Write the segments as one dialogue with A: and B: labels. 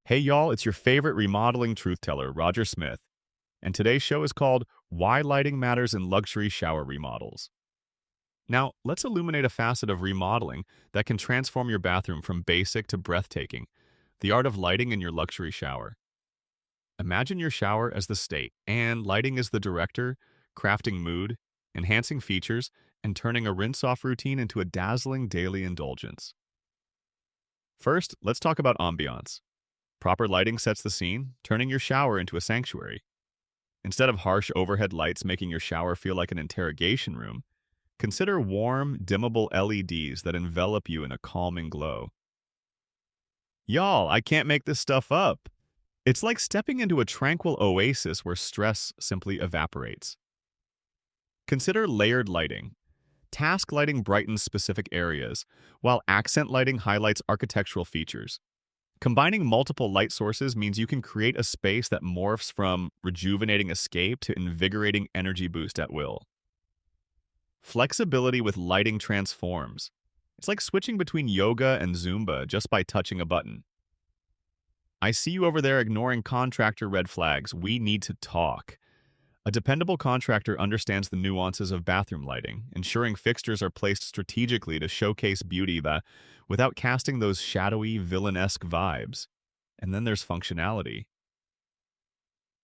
A: Hey y'all, it's your favorite remodeling truth teller, Roger Smith, and today's show is called Why Lighting Matters in Luxury Shower Remodels. Now, let's illuminate a facet of remodeling that can transform your bathroom from basic to breathtaking, the art of lighting in your luxury shower. Imagine your shower as the state, and lighting as the director, crafting mood, enhancing features, and turning a rinse-off routine into a dazzling daily indulgence. First, let's talk about ambiance. Proper lighting sets the scene, turning your shower into a sanctuary. Instead of harsh overhead lights making your shower feel like an interrogation room, consider warm, dimmable LEDs that envelop you in a calming glow. Y'all, I can't make this stuff up. It's like stepping into a tranquil oasis where stress simply evaporates. Consider layered lighting. Task lighting brightens specific areas, while accent lighting highlights architectural features. Combining multiple light sources means you can create a space that morphs from rejuvenating escape to invigorating energy boost at will. Flexibility with lighting transforms. It's like switching between yoga and Zumba just by touching a button. I see you over there ignoring contractor red flags. We need to talk. A dependable contractor understands the nuances of bathroom lighting, ensuring fixtures are placed strategically to showcase beauty that, without casting those shadowy, villain-esque vibes. And then there's functionality.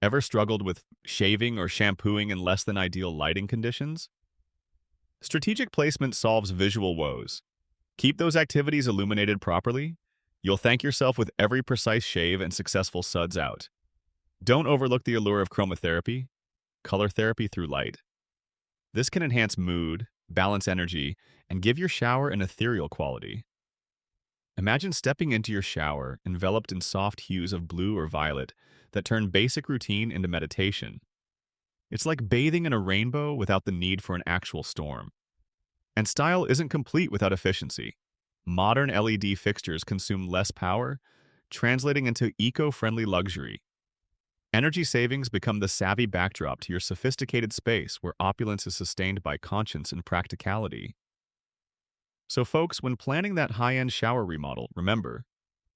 A: Ever struggled with shaving or shampooing in less than ideal lighting conditions? Strategic placement solves visual woes. Keep those activities illuminated properly. You'll thank yourself with every precise shave and successful suds out. Don't overlook the allure of chromotherapy, color therapy through light. This can enhance mood, balance energy, and give your shower an ethereal quality. Imagine stepping into your shower enveloped in soft hues of blue or violet that turn basic routine into meditation. It's like bathing in a rainbow without the need for an actual storm. And style isn't complete without efficiency. Modern LED fixtures consume less power, translating into eco-friendly luxury. Energy savings become the savvy backdrop to your sophisticated space where opulence is sustained by conscience and practicality. So folks, when planning that high-end shower remodel, remember,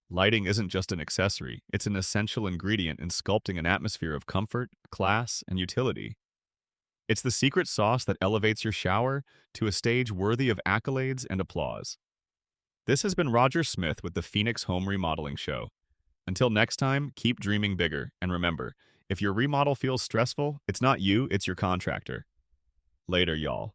A: lighting isn't just an accessory, it's an essential ingredient in sculpting an atmosphere of comfort, class, and utility. It's the secret sauce that elevates your shower to a stage worthy of accolades and applause. This has been Roger Smith with the Phoenix Home Remodeling Show. Until next time, keep dreaming bigger, and remember, if your remodel feels stressful, it's not you, it's your contractor. Later, y'all.